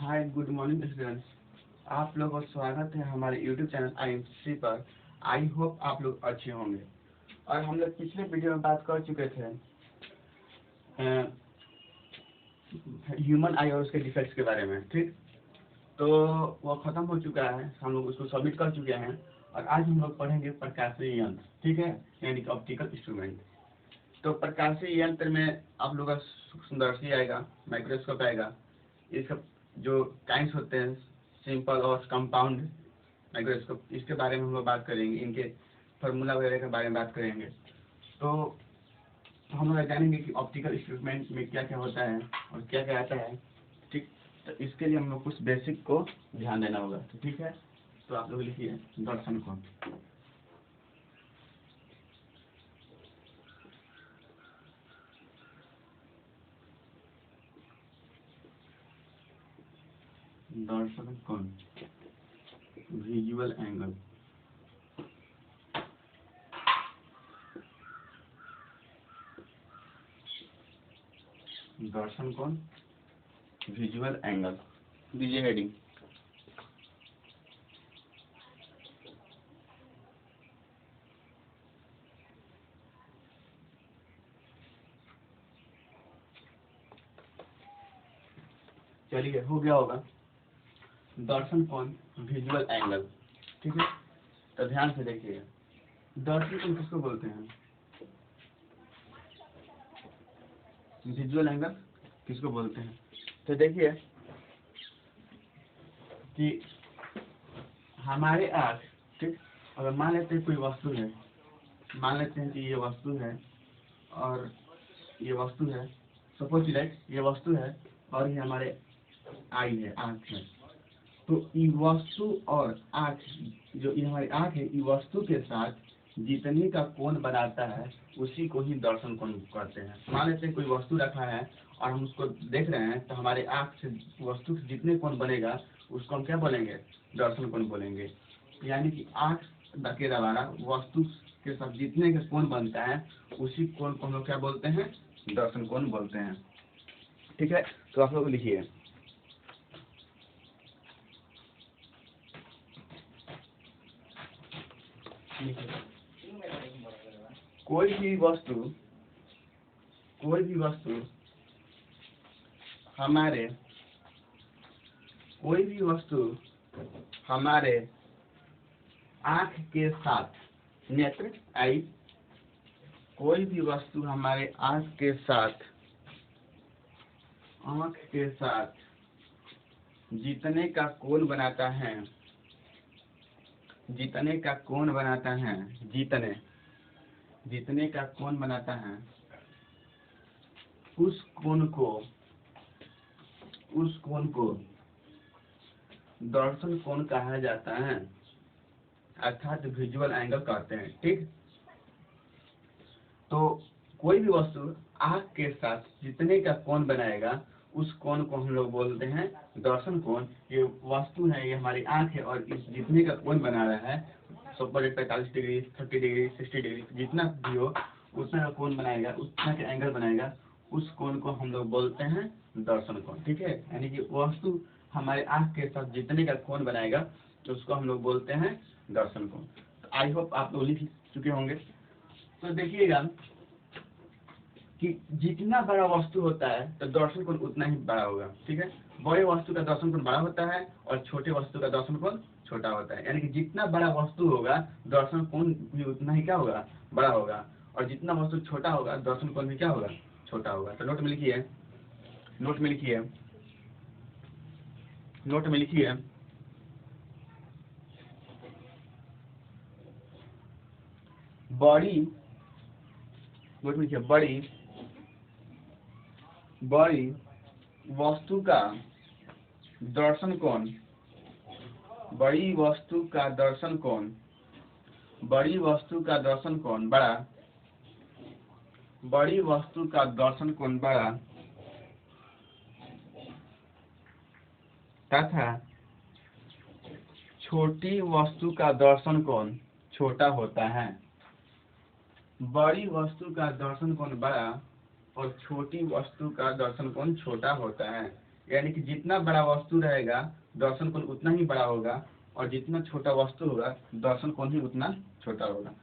Hi good morning students. आप लोगों का स्वागत है हमारे यूट्यूब चैनल IMC पर। आई होप आप लोग अच्छे होंगे। और हम लोग पिछले वीडियो में बात कर चुके थे ह्यूमन आई और उसके डिफेक्ट्स के बारे में, ठीक। तो वो खत्म हो चुका है, हम लोग उसको सबमिट कर चुके हैं। और आज हम लोग पढ़ेंगे प्रकाशीय यंत्र, ठीक है, यानी कि ऑप्टिकल इंस्ट्रूमेंट। तो प्रकाशीय यंत्र में आप लोग का सुंदर्शी आएगा, माइक्रोस्कोप आएगा, ये सब जो काइंड्स होते हैं, सिंपल और कंपाउंड माइक्रोस्कोप, इसके बारे में हम लोग बात करेंगे, इनके फार्मूला वगैरह के बारे में बात करेंगे। तो हम लोग जानेंगे कि ऑप्टिकल इंस्ट्रूमेंट में क्या क्या होता है और क्या क्या आता है, ठीक। तो इसके लिए हम लोग कुछ बेसिक को ध्यान देना होगा, तो ठीक है। तो आप लोग लिखिए दर्शन कोण। दर्शन कोण, विजुअल एंगल। दर्शन कोण, विजुअल एंगल, दीजिए हेडिंग। चलिए, हो गया होगा। दर्शन कोण, विजुअल एंगल, ठीक है। तो ध्यान से देखिएगा, दर्शन कोण किसको बोलते हैं, विजुअल एंगल किसको बोलते हैं। तो देखिए कि हमारे आँख, ठीक, अगर मान लेते हैं कोई वस्तु है, मान लेते हैं कि ये वस्तु है और ये वस्तु है, सपोज दैट ये वस्तु है और ये हमारे आई है, आँख है। तो ये वस्तु और आँख, जो ये हमारी आँख है, ये वस्तु के साथ जितने का कोण बनाता है उसी को ही दर्शन कोण कहते हैं। मान लेते हैं कोई वस्तु रखा है और हम उसको देख रहे हैं, तो हमारे आँख से वस्तु से जितने कोण बनेगा उसको हम क्या बोलेंगे, दर्शन कोण बोलेंगे। यानी कि आँख के द्वारा वस्तु के साथ जितने का कोण बनता है उसी कोण को हम लोग क्या बोलते हैं, दर्शन कोण बोलते हैं, ठीक है। तो आप लोग लिखिए कोई भी वस्तु हमारे आँख के साथ, नेत्र आई, कोई भी वस्तु हमारे आँख के साथ जितने का कोण बनाता है, जितने का कोण बनाता है उस कोण को दर्शन कोण कहा जाता है, अर्थात विजुअल एंगल कहते हैं, ठीक। तो कोई भी वस्तु आँख के साथ जितने का कोण बनाएगा उस कोण को हम लोग बोलते हैं दर्शन कोण। ये वस्तु है, ये हमारी आँख है और इस जितने का कोण बना रहा है, सपोज 45 डिग्री, 30 डिग्री, 60 डिग्री, जितना भी हो उतना का कोण बनाएगा, उतना का एंगल बनाएगा, उस कोण को हम लोग बोलते हैं दर्शन कोण, ठीक है। यानी कि वस्तु हमारे आँख के साथ जितने का कोण बनाएगा तो उसको हम लोग बोलते हैं दर्शन कोण। तो आई होप आप लोग लिख चुके होंगे। तो देखिएगा कि जितना बड़ा वस्तु होता है तो दर्शन कोण उतना ही बड़ा होगा, ठीक है। बड़े वस्तु का दर्शन कोण बड़ा होता है और छोटे वस्तु का दर्शन कोण छोटा होता है। यानी कि जितना बड़ा वस्तु होगा दर्शन कोण भी उतना ही क्या होगा, बड़ा होगा, और जितना वस्तु छोटा होगा दर्शन कोण भी क्या होगा, छोटा होगा। तो नोट में लिखिए बड़ी वस्तु का दर्शन कोण, बड़ा, तथा छोटी वस्तु का दर्शन कोण छोटा होता है। बड़ी वस्तु का दर्शन कोण बड़ा और छोटी वस्तु का दर्शन कोण छोटा होता है। यानी कि जितना बड़ा वस्तु रहेगा दर्शन कोण उतना ही बड़ा होगा, और जितना छोटा वस्तु होगा दर्शन कोण ही उतना छोटा होगा।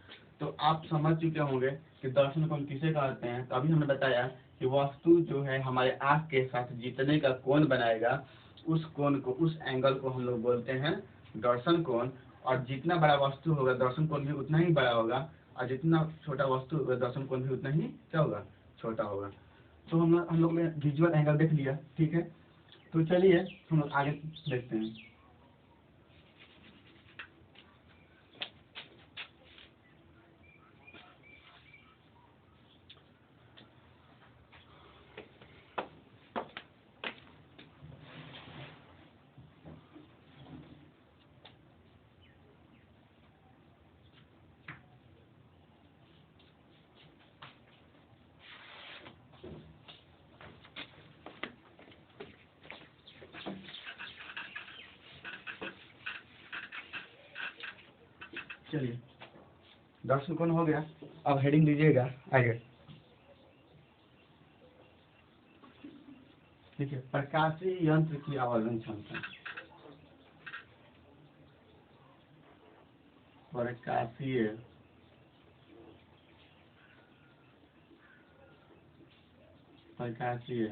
तो आप समझ चुके होंगे कि दर्शन कोण किसे कहते हैं। तो अभी हमने बताया कि वस्तु जो है हमारे आँख के साथ जितने का कोण बनाएगा उस कोण को, उस एंगल को हम लोग बोलते हैं दर्शन कोण। और जितना बड़ा वस्तु होगा दर्शन कोण भी उतना ही बड़ा होगा, और जितना छोटा वस्तु होगा दर्शन कोण भी उतना ही क्या होगा, छोटा होगा। तो हम लोग ने विजुअल एंगल देख लिया, ठीक है। तो चलिए हम लोग आगे देखते हैं। चलिए दर्शन कोण हो गया, अब हेडिंग दीजिएगा आगे। ठीक है, प्रकाशीय यंत्र की आवर्धन क्षमता। प्रकाशीय प्रकाशीय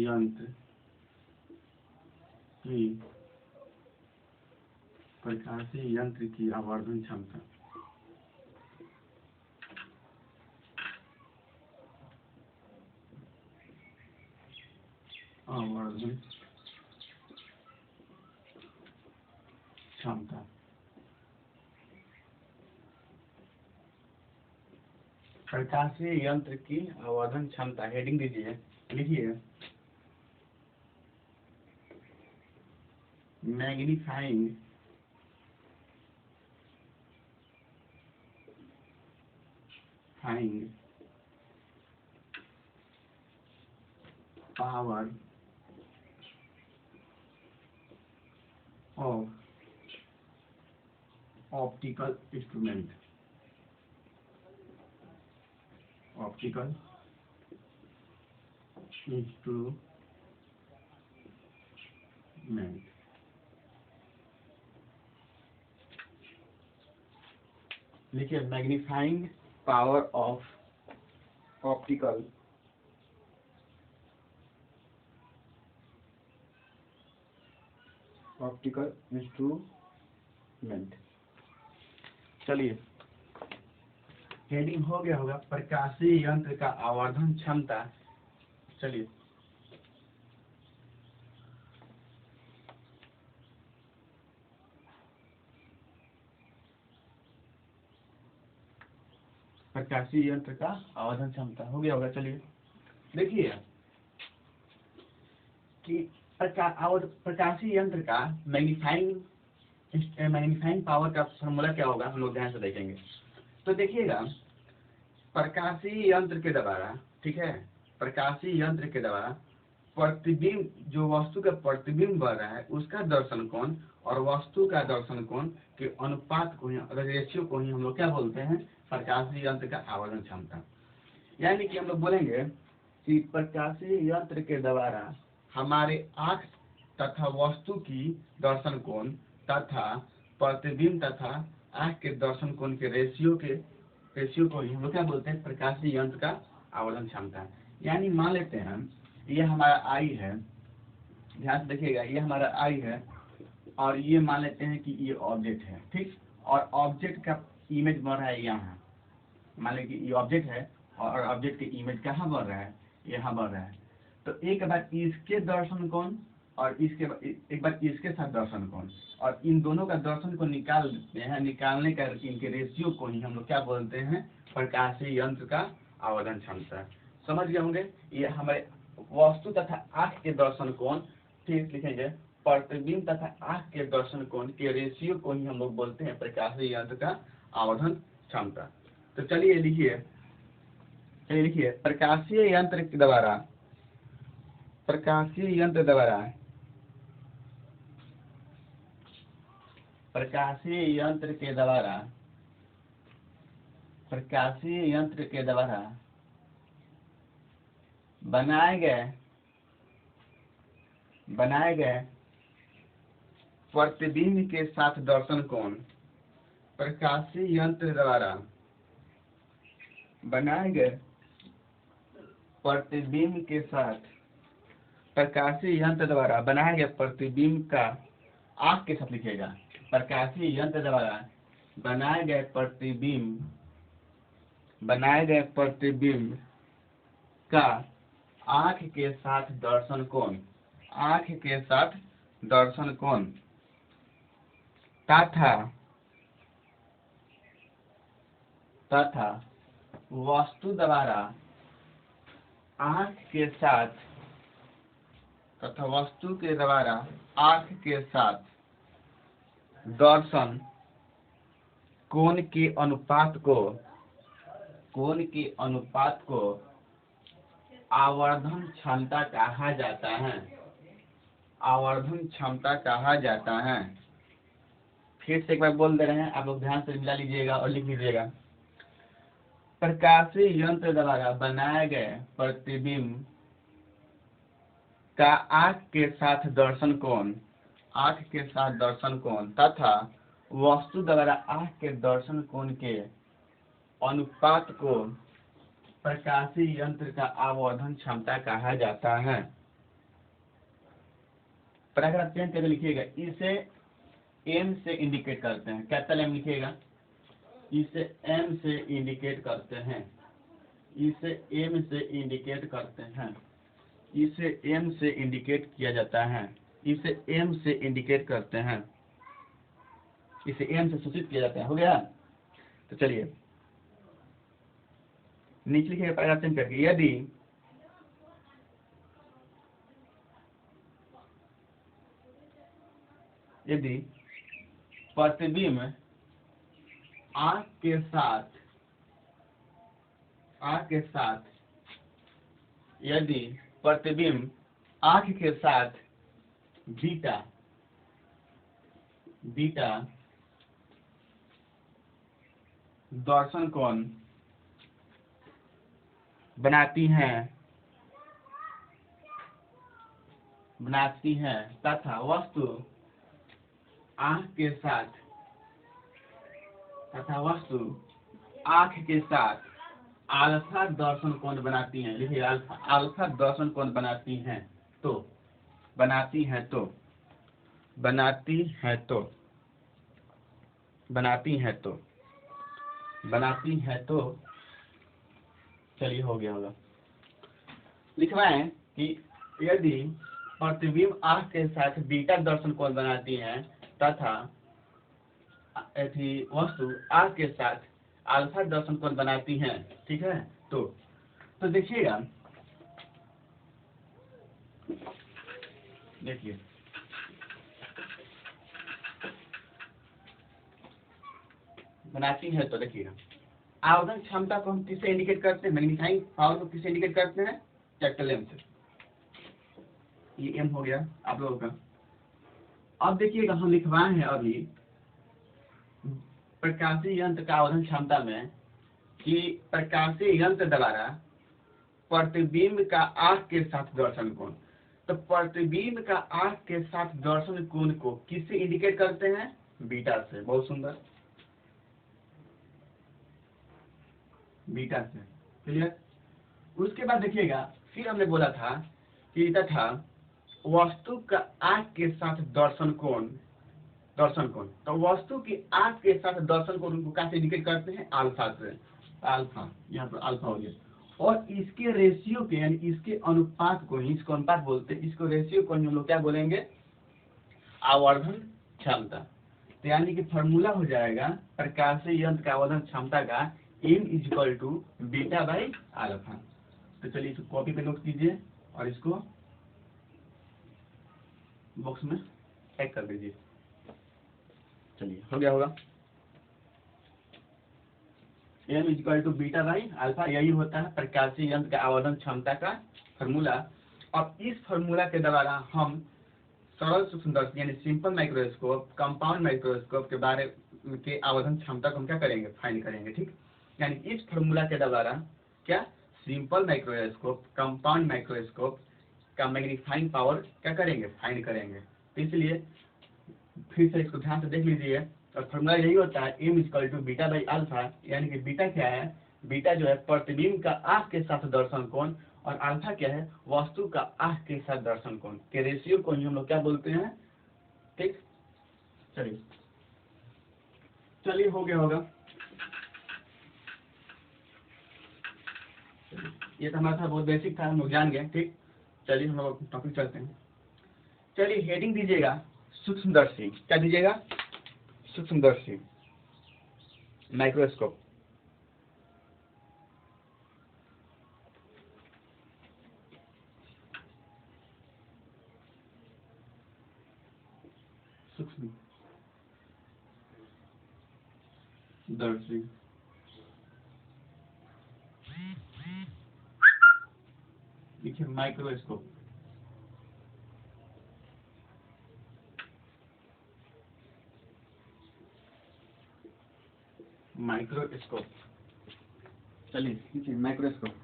यंत्र की प्रकाशीय यंत्र की आवर्धन क्षमता। आवर्धन क्षमता। प्रकाशीय यंत्र की आवर्धन क्षमता, हेडिंग दीजिए, लिखिए magnifying power of optical instrument. Optical instrument. लिखिए magnifying power of optical instrument. चलिए हेडिंग हो गया होगा प्रकाशीय यंत्र का आवर्धन क्षमता। चलिए प्रकाशीय यंत्र का आवर्धन क्षमता हो गया होगा। चलिए देखिए कि प्रकाशीय यंत्र का मैग्नीफाइंग पावर का फॉर्मूला क्या होगा, हम लोग ध्यान से देखेंगे। तो देखिएगा प्रकाशीय यंत्र के द्वारा, ठीक है, प्रकाशीय यंत्र के द्वारा प्रतिबिंब, जो वस्तु का प्रतिबिंब बन रहा है उसका दर्शन कोण और वस्तु का दर्शन कोण के अनुपात को ही, रेशियो को ही हम लोग क्या बोलते हैं, प्रकाशीय यंत्र का आवर्धन क्षमता। यानी कि हम लोग बोलेंगे कि प्रकाशीय यंत्र के द्वारा हमारे आँख तथा वस्तु की दर्शन कोण तथा प्रतिबिंब तथा आँख के दर्शन कोण के रेशियो को ही हम लोग क्या बोलते हैं, प्रकाशीय यंत्र का आवर्धन क्षमता। यानी मान लेते हैं ये हमारा आई है, ध्यान से देखिएगा, ये हमारा आई है और ये मान लेते हैं कि ये ऑब्जेक्ट है, ठीक। और ऑब्जेक्ट का इमेज बन रहा है यहाँ, मान लीजिए कि ये ऑब्जेक्ट है और ऑब्जेक्ट की इमेज कहाँ बन रहा है, यहाँ बन रहा है। तो एक बार इसके दर्शन कोण और एक बार इसके साथ दर्शन कोण, और इन दोनों का दर्शन को निकाल देते हैं, निकालने का इनके रेशियो को ही हम लोग क्या बोलते हैं, प्रकाशीय यंत्र का आवर्धन क्षमता। समझ गए होंगे। ये हमारे वस्तु तथा आँख के दर्शन कोण, ठीक, लिखेंगे प्रतिबिंब तथा आँख के दर्शन कोण के रेशियो को ही हम लोग बोलते हैं प्रकाशीय यंत्र का आवर्धन क्षमता। तो चलिए लिखिए प्रकाशीय यंत्र के द्वारा प्रकाशीय यंत्र द्वारा बनाए गए बनाए गए प्रतिबिंब के साथ दर्शन कोण प्रकाशीय यंत्र द्वारा बनाए गए प्रतिबिंब के साथ प्रकाशीय यंत्र द्वारा बनाए गए प्रतिबिंब का आंख के साथ लिखिएगा। प्रकाशीय यंत्र द्वारा बनाए गए प्रतिबिंब का आंख के साथ दर्शन कोण तथा वस्तु द्वारा आंख के साथ दर्शन कोण के अनुपात को आवर्धन क्षमता कहा जाता है। फिर से एक बार बोल दे रहे हैं, आप लोग ध्यान से मिला लीजिएगा और लिख लीजिएगा। प्रकाशीय यंत्र द्वारा बनाए गए प्रतिबिंब का आंख के साथ दर्शन कोण तथा वस्तु द्वारा आंख के दर्शन कोण के अनुपात को प्रकाशीय यंत्र का आवर्धन क्षमता कहा जाता है। पैराग्राफ चेंज करके लिखिएगा। इसे एम से इंडिकेट करते हैं। कैपिटल एम लिखिएगा। इसे एम से इंडिकेट करते हैं। इसे एम से इंडिकेट किया जाता है। इसे एम से इंडिकेट करते हैं। इसे एम से सूचित किया जाता है। हो गया? तो चलिए नीचे लिखिए पैराग्राफ चेंज करके। यदि प्रतिबिंब आंख के साथ बीटा दर्शन कोण बनाती हैं तथा वस्तु आंख के साथ अल्फा दर्शन कोण बनाती हैं। लिखिए अल्फा दर्शन कोण बनाती हैं तो चलिए हो गया होगा। लिखवाएं कि यदि प्रतिबिंब आंख के साथ बीटा दर्शन कोण बनाती हैं तथा वस्तु आंख के साथ अल्फा दर्शन कोण बनाती हैं, ठीक है? तो देखिएगा, देखिए बनाती है तो देखिएगा आवर्धन क्षमता को हम किससे इंडिकेट करते हैं? मैग्नीफाइंग पावर को किससे इंडिकेट करते हैं? कैपिटल एम से। ये एम हो गया आप लोगों का। अब देखिएगा हम लिखवाए हैं अभी प्रकाशीय यंत्र का आवर्धन क्षमता में कि प्रकाशीय यंत्र द्वारा प्रतिबिंब का आंख के साथ दर्शन कोण। तो प्रतिबिंब का आंख के साथ दर्शन कोण को किससे इंडिकेट करते हैं? बीटा से। बहुत सुंदर, बीटा से। क्लियर? उसके बाद देखिएगा फिर हमने बोला था कि तथा वस्तु का आंख के साथ दर्शन कोण। तो वस्तु की आंख के साथ दर्शन कोण को कैसे इंडिकेट करते हैं? अल्फा से। अल्फा, यहाँ पर अल्फा हो गया। और इसके रेशियो के यानी इसके अनुपात को, इसको अनुपात बोलते हैं, इसको रेशियो को हम लोग क्या बोलेंगे? आवर्धन क्षमता। तो यानी कि फॉर्मूला हो जाएगा प्रकाशीय यंत्र का आवर्धन क्षमता का m = β/α। तो चलिए इसको कॉपी पे नोट कीजिए और इसको बॉक्स में पैक कर दीजिए। चलिए हो गया होगा। m = β/α, यही होता है प्रकाशीय यंत्र का आवर्धन क्षमता का फॉर्मूला। अब इस फॉर्मूला के द्वारा हम सरल सूक्ष्मदर्शी यानी सिंपल माइक्रोस्कोप, कंपाउंड माइक्रोस्कोप के बारे के आवर्धन क्षमता को हम क्या करेंगे? फाइंड करेंगे। ठीक, यानी इस फॉर्मूला के द्वारा क्या सिंपल माइक्रोस्कोप, कंपाउंड माइक्रोस्कोप का मैग्नीफाइंग पावर क्या करेंगे, फाइंड करेंगे। तो इसलिए फिर से इसको ध्यान से देख लीजिए। और फॉर्मूला यही होता है m = बीटा बाई अल्फा, यानी कि बीटा क्या है, बीटा जो है प्रतिबिंब का आंख के साथ दर्शन कोण, और अल्फा क्या है, वस्तु का आंख के साथ दर्शन कोण के रेशियो को ही हम लोग क्या बोलते हैं। ठीक, चलिए हो गया होगा। ये तो हमारा था, बहुत बेसिक था, हम लोग जान गए। ठीक, चलिए हम लोग टॉपिक चलते हैं। चलिए हेडिंग दीजिएगा सूक्ष्मदर्शी। क्या दीजिएगा, सूक्ष्मदर्शी, माइक्रोस्कोप। सूक्ष्मदर्शी, देखिए माइक्रोस्कोप। माइक्रोस्कोप, चलिए देखिए माइक्रोस्कोप।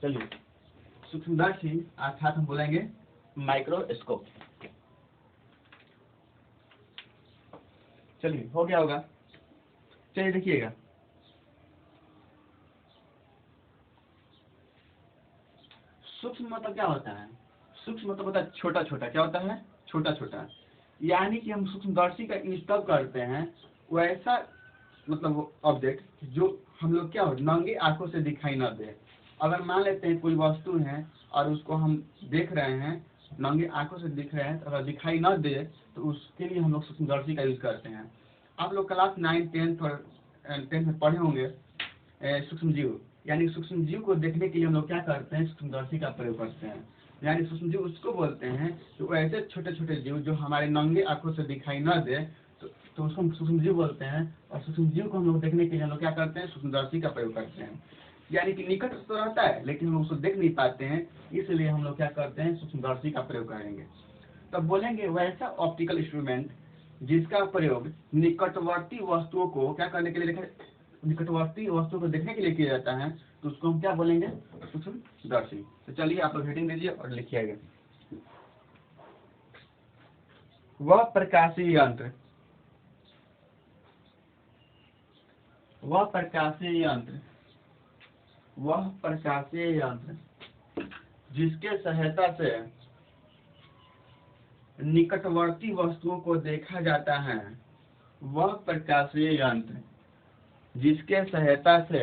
चलिए सूक्ष्मदर्शी अर्थात हम बोलेंगे माइक्रोस्कोप। चलिए हो गया होगा। चलिए देखिएगा, सूक्ष्म मतलब क्या होता है, सूक्ष्म मतलब होता है छोटा छोटा। क्या होता है, छोटा छोटा। यानी कि हम सूक्ष्मदर्शी का यूज तब करते हैं वैसा मतलब ऑब्जेक्ट जो हम लोग क्या हो नंगी आंखों से दिखाई न दे। अगर मान लेते हैं कोई वस्तु है और उसको हम देख रहे हैं, नंगी आंखों से दिख रहे हैं, अगर दिखाई न दे तो उसके लिए हम लोग सूक्ष्मदर्शी का यूज करते हैं। आप लोग क्लास 9, 10 और 10 में पढ़े होंगे सूक्ष्म जीव। यानी सूक्ष्म जीव को देखने के लिए हम लोग क्या करते हैं, सूक्ष्मदर्शी का प्रयोग करते हैं। यानी सूक्ष्म जीव उसको बोलते हैं जो ऐसे छोटे छोटे जीव जो हमारे नंगे आंखों से दिखाई न दे, तो उसको हम सूक्ष्म जीव बोलते हैं। और सूक्ष्म जीव को हम लोग देखने के लिए हम लोग क्या करते हैं, सूक्ष्मदर्शी का प्रयोग करते हैं। यानी कि निकट तो रहता है लेकिन हम उसको देख नहीं पाते हैं, इसलिए हम लोग क्या करते हैं, सूक्ष्मदर्शी का प्रयोग करेंगे। तब बोलेंगे वैसा ऑप्टिकल इंस्ट्रूमेंट जिसका प्रयोग निकटवर्ती वस्तुओं को क्या करने के लिए, निकटवर्ती वस्तुओं को देखने के लिए किया जाता है, तो उसको हम क्या बोलेंगे, सूक्ष्मदर्शी। तो चलिए आप लोग हेडिंग दीजिए और लिखिएगा, वह प्रकाशीय यंत्र, वह प्रकाशीय यंत्र, वह प्रकाशीय यंत्र जिसके सहायता से निकटवर्ती वस्तुओं को देखा जाता है, वह प्रकाशीय यंत्र जिसके सहायता से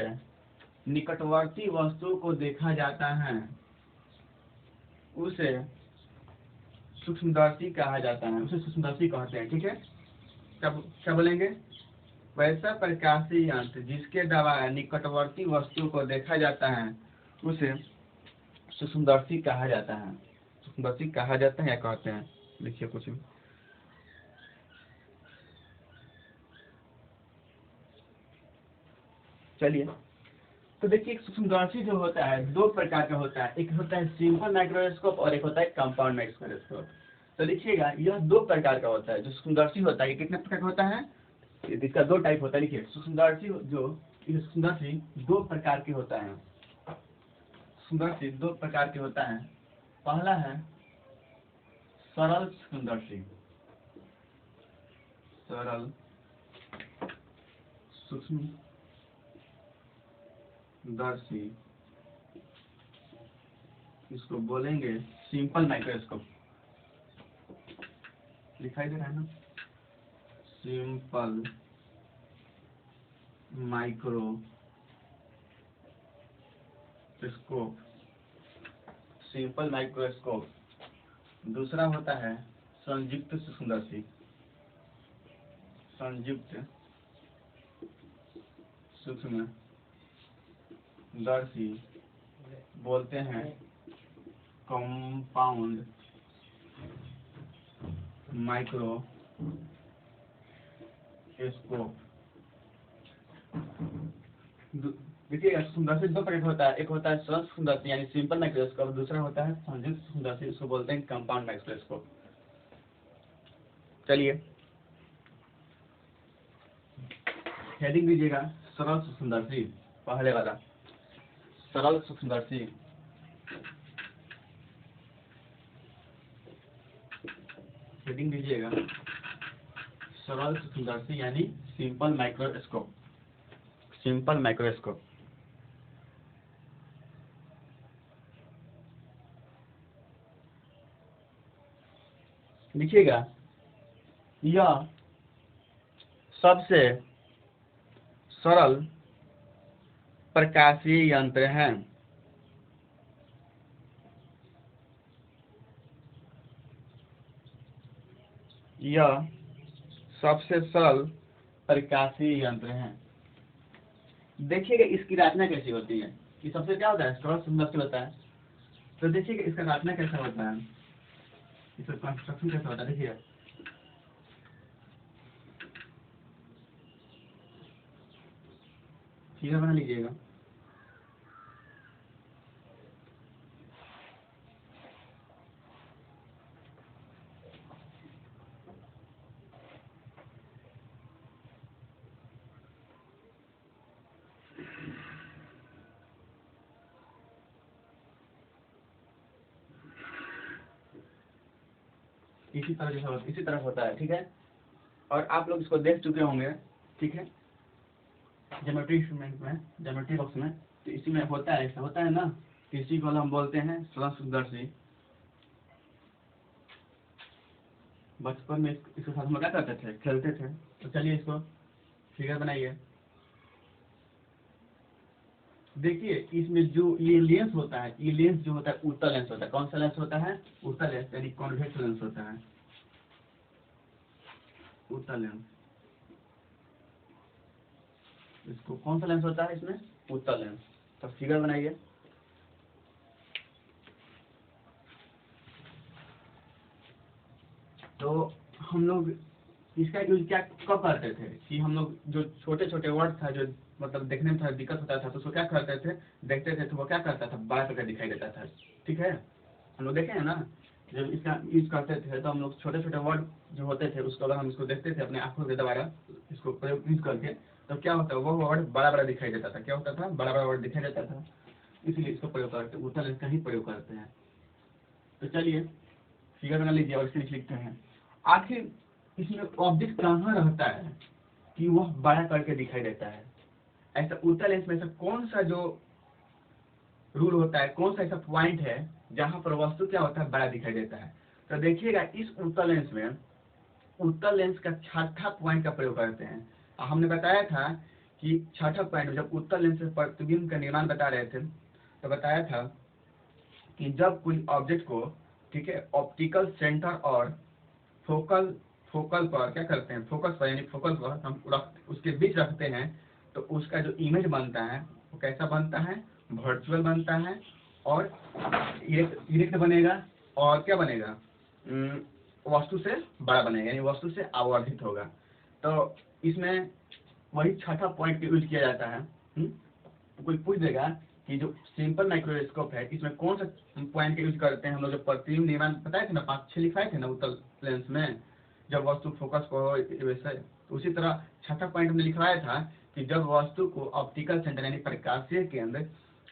निकटवर्ती वस्तुओं को देखा जाता है, उसे सूक्ष्मदर्शी कहा जाता है, उसे सूक्ष्मदर्शी कहते हैं। ठीक है, क्या बोलेंगे, वैसा प्रकाशीय यंत्र जिसके द्वारा निकटवर्ती वस्तुओं को देखा जाता है, उसे सूक्ष्मदर्शी कहा जाता है। सूक्ष्मदर्शी कहा जाता है या कहते हैं, लिखिए कुछ भी। चलिए तो देखिए सूक्ष्मदर्शी जो होता है दो प्रकार का होता है, एक होता है सिंपल माइक्रोस्कोप और एक होता है कंपाउंड माइक्रोस्कोप। तो देखिएगा यह दो प्रकार का होता है। जो सूक्ष्मदर्शी होता है ये कितने प्रकार का होता है, इसका दो टाइप होता है। देखिए सूक्ष्मदर्शी जो सूक्ष्मदर्शी दो प्रकार के होता है, सूक्ष्मदर्शी दो प्रकार के होता है। पहला है सरल सूक्ष्मदर्शी, सरल सूक्ष्मदर्शी, इसको बोलेंगे सिंपल माइक्रोस्कोप। दिखाई दे रहा है ना, सिंपल माइक्रोस्कोप, सिंपल माइक्रोस्कोप। दूसरा होता है संयुक्त सूक्ष्मदर्शी, संयुक्त सूक्ष्मदर्शी बोलते हैं कंपाउंड माइक्रोस्कोप। देखिए सूक्ष्मदर्शी दो प्रकार होता है, एक होता है सरल सूक्ष्मदर्शी यानी सिंपल माइक्रोस्कोप, दूसरा होता है संयुक्त सूक्ष्मदर्शी, इसको बोलते हैं कंपाउंड माइक्रोस्कोप। चलिए हेडिंग दीजिएगा सरल सूक्ष्मदर्शी, पहले वाला सरल सूक्ष्मदर्शी। हेडिंग दीजिएगा सरल सूक्ष्मदर्शी यानी सिंपल माइक्रोस्कोप, सिंपल माइक्रोस्कोप। लिखिएगा यह सबसे सरल प्रकाशीय यंत्र है। यह सबसे सरल प्रकाशीय यंत्र है। देखिएगा इसकी रचना कैसी होती है, कि सबसे क्या होता है, सरल सूक्ष्मदर्शी होता है। तो देखिएगा इसका रचना कैसा होता है, इसका कंस्ट्रक्शन कैसा होता है। देखिए फिगर बना लीजिएगा। इसी तरह होता है, ठीक है। और आप लोग इसको देख चुके होंगे, ठीक है, ज्योमेट्री इंस्ट्रूमेंट में, ज्योमेट्री बॉक्स में। तो इसी में होता है, ऐसा होता है ना, तो इसी को हम बोलते हैं सरल सूक्ष्मदर्शी। बचपन में इसके साथ हम क्या करते थे, खेलते थे। तो चलिए इसको फिगर बनाइए। देखिए इसमें जो ये लेंस होता है, ये लेंस जो होता है उत्तल लेंस होता है। कौन सा लेंस होता है, उत्तल लेंस, यानी कॉन्वेक्स लेंस होता है, उत्तल लेंस। इसको कौन सा लेंस होता है, इसमें उत्तल लेंस। तो फिगर बनाइए। तो हम लोग इसका यूज क्या कब करते थे, कि हम लोग जो छोटे छोटे वर्ड था, जो मतलब देखने में थोड़ा दिक्कत होता था, तो उसको क्या करते थे, देखते थे तो वो क्या करता था, बड़ा करके दिखाई देता था, ठीक है। हम लोग देखे हैं ना, जब इसका यूज करते थे तो हम लोग छोटे छोटे वर्ड जो होते थे उसको अगर हम इसको देखते थे अपने आंखों के द्वारा, इसको प्रयोग यूज करके, तो क्या होता है, वो वर्ड बड़ा बड़ा दिखाई देता था। क्या होता था, बड़ा बड़ा वर्ड दिखाई देता था। इसलिए इसको प्रयोग करते, उत्तल लेंस का ही प्रयोग करते हैं। तो चलिए फिगर बना लीजिए और इसमें लिखते हैं। आखिर इसमें ऑब्जेक्ट कहाँ रहता है कि वह बड़ा करके दिखाई देता है। ऐसा उत्तल लेंस में ऐसा कौन सा जो रूल होता है, कौन सा ऐसा पॉइंट है जहां पर वस्तु क्या होता है, बड़ा दिखाई देता है। तो देखिएगा इस उत्तल लेंस में, उत्तल लेंस का छठा पॉइंट का प्रयोग करते हैं। हमने बताया था कि छठा पॉइंट, जब उत्तल लेंस से प्रतिबिंब का निर्माण बता रहे थे, तो बताया था कि जब कोई ऑब्जेक्ट को, ठीक है, ऑप्टिकल सेंटर और फोकल फोकल पर क्या करते हैं, फोकस पर यानी फोकल पर हम उसके बीच रखते हैं, तो उसका जो इमेज बनता है वो कैसा बनता है, वर्चुअल बनता है, और इरेक्ट बनेगा, और क्या बनेगा, वस्तु से बड़ा बनेगा, यानी वस्तु से आवर्धित होगा। तो इसमें वही छठा पॉइंट यूज किया जाता है। कोई पूछ देगा कि जो सिंपल माइक्रोस्कोप है इसमें कौन सा पॉइंट का यूज करते हैं हम लोग, जब प्रतिबिंब निर्माण बताए थे ना, 5-6 लिखाए थे ना उत्तल लेंस में, जब वस्तु फोकस पर हो वैसे। तो उसी तरह छठा पॉइंट हमने लिखवाया था कि जब वस्तु को ऑप्टिकल सेंटर यानी प्रकाशीय केंद्र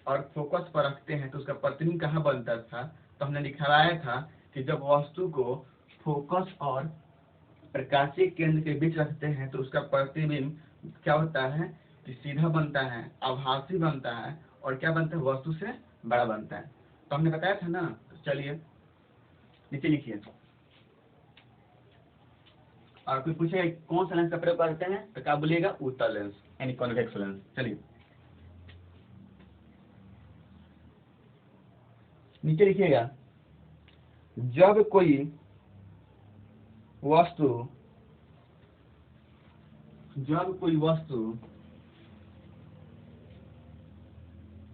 और फोकस पर रखते हैं तो उसका प्रतिबिंब कहाँ बनता था। तो हमने लिखवाया था कि जब वस्तु को फोकस और प्रकाशीय केंद्र के बीच रखते हैं तो उसका प्रतिबिंब क्या होता है, कि सीधा बनता है, आभासी बनता है, और क्या बनता है, वस्तु से बड़ा बनता है। तो हमने बताया था ना। तो चलिए नीचे लिखिए। और कोई पूछेगा कौन सा लेंस का प्रयोग करते हैं, तो क्या बोलिएगा, उत्तल लेंस यानी कॉन्वेक्स लेंस। चलिए नीचे लिखिएगा। जब कोई वस्तु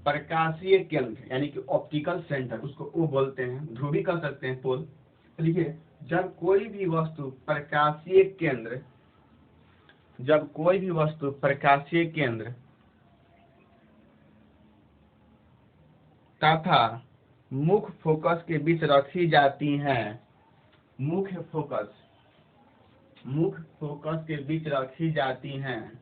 प्रकाशीय केंद्र यानी कि ऑप्टिकल सेंटर, उसको वो बोलते हैं, ध्रुवी कर सकते हैं, पोल। तो लिखिए, जब कोई भी वस्तु प्रकाशीय केंद्र तथा मुख्य फोकस के बीच रखी जाती हैं, मुख्य फोकस मुख्य फोकस के बीच रखी जाती हैं,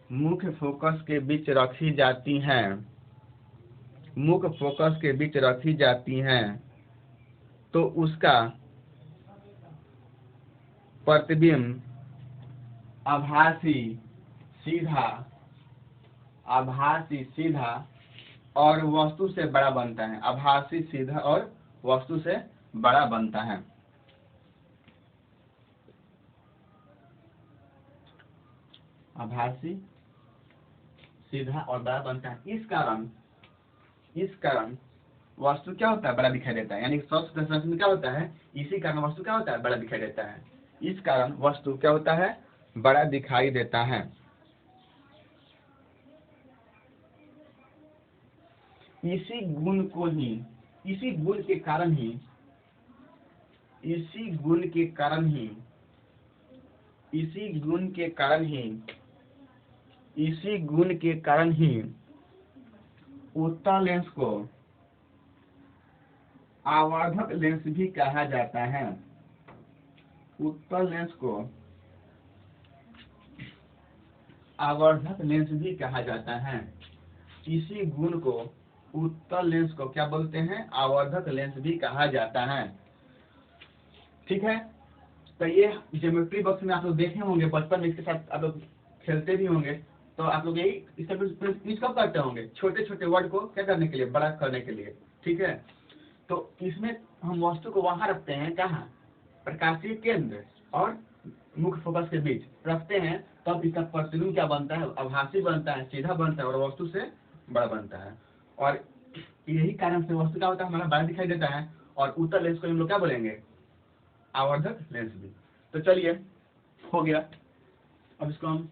मुख्य फोकस के बीच रखी जाती हैं, मुख्य फोकस के बीच रखी जाती हैं, तो उसका प्रतिबिंब आभासी सीधा, आभासी सीधा और वस्तु से बड़ा बनता है, आभासी सीधा और वस्तु से बड़ा बनता है। आभासी सीधा और बड़ा बनता है। इस कारण वस्तु क्या होता है, बड़ा दिखाई देता है। यानी स्वस्थ दर्शन में क्या होता है, इसी कारण वस्तु क्या होता है, बड़ा दिखाई देता है। इस कारण वस्तु क्या होता है, बड़ा दिखाई देता है। इसी गुण को ही, इसी गुण के कारण ही, इसी गुण के कारण ही, इसी गुण के कारण ही, इसी गुण के कारण ही उत्तल लेंस को आवर्धक लेंस भी कहा जाता है। उत्तल लेंस को आवर्धक लेंस भी कहा जाता है। इसी गुण को, उत्तल लेंस को क्या बोलते हैं, आवर्धक लेंस भी कहा जाता है। ठीक है, तो ये ज्योमेट्री बॉक्स में आप लोग देखे होंगे बचपन में, इसके साथ आप लोग खेलते भी होंगे, तो आप लोग यही इसका यूज कब करते होंगे, छोटे छोटे वर्ड को क्या करने के लिए, बड़ा करने के लिए। ठीक है, तो इसमें हम वस्तु को वहां रखते हैं, कहाँ, प्रकाशीय केंद्र और मुख्य फोकस के बीच रखते हैं, तब इसका प्रतिबिंब क्या बनता है, आभासी बनता है, सीधा बनता है और वस्तु से बड़ा बनता है। और यही कारण से वस्तु क्या होता है, हमारा बड़ा दिखाई देता है। और उत्तल लेंस को हम लोग क्या बोलेंगे, आवर्धक लेंस भी। तो चलिए, हो गया। अब इसको हम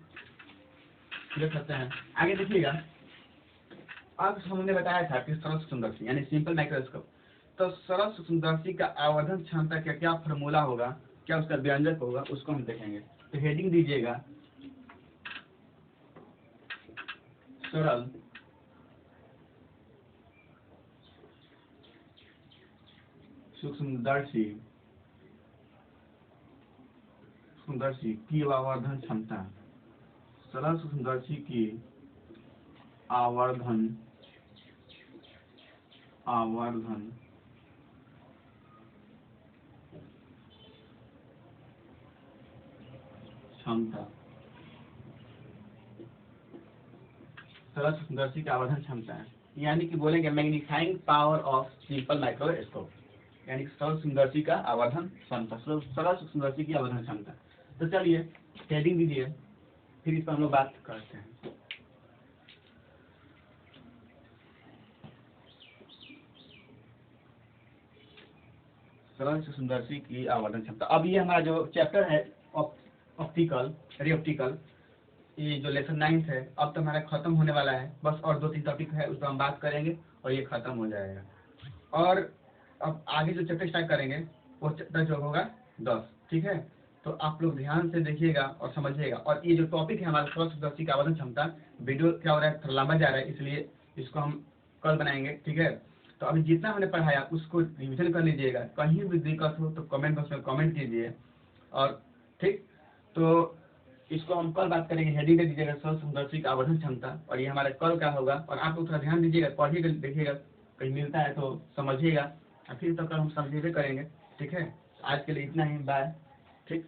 देख सकते हैं। आगे देखिएगा, अब हमने बताया था कि सरल सूक्ष्मदर्शी यानी सिंपल माइक्रोस्कोप। तो सरल सूक्ष्मदर्शी का आवर्धन क्षमता का क्या फॉर्मूला होगा, क्या उसका व्यंजक होगा, उसको हम देखेंगे। तो हेडिंग दीजिएगा, सरल सूक्ष्मदर्शी की आवर्धन क्षमता, सरल सूक्ष्मदर्शी की आवर्धन क्षमता, सरल सूक्ष्मदर्शी की आवर्धन क्षमता है, यानी कि बोलेंगे magnifying power of simple microscope, यानी सरल सूक्ष्मदर्शी का आवर्धन क्षमता, सरल सूक्ष्मदर्शी की आवर्धन क्षमता। तो चलिए हेडिंग दीजिए, फिर इस पर हम लोग बात करते हैं। सरल सूक्ष्मदर्शी की आवर्धन क्षमता। अब ये हमारा जो चैप्टर है ऑप्टिकल, रे ऑप्टिकल, ये जो लेसन 9 है, अब तो हमारा खत्म होने वाला है। बस और 2-3 टॉपिक है, उस पर हम बात करेंगे और ये खत्म हो जाएगा। और अब आगे जो चैप्टर स्टार्ट करेंगे वो चैप्टर जो होगा 10। ठीक है, तो आप लोग ध्यान से देखिएगा और समझिएगा। और ये जो टॉपिक है हमारा सरल सूक्ष्मदर्शी की आवर्धन क्षमता, वीडियो क्या हो रहा है, थोड़ा लंबा जा रहा है, इसलिए इसको हम कल बनाएंगे। ठीक है, तो अभी जितना हमने पढ़ाया उसको रिविजन कर लीजिएगा। कहीं भी दिक्कत हो तो कमेंट बॉक्स में कमेंट कीजिए। और ठीक, तो इसको हम कल बात करेंगे। हेडिंग दे दीजिएगा सरल सूक्ष्मदर्शी का आवर्धन क्षमता, और ये हमारे कल का होगा। और आप लोग थोड़ा ध्यान दीजिएगा, पढ़िएगा, देखिएगा, कहीं मिलता है तो समझिएगा, और फिर तो कल हम समझिए करेंगे। ठीक है, आज के लिए इतना ही, बाय। ठीक।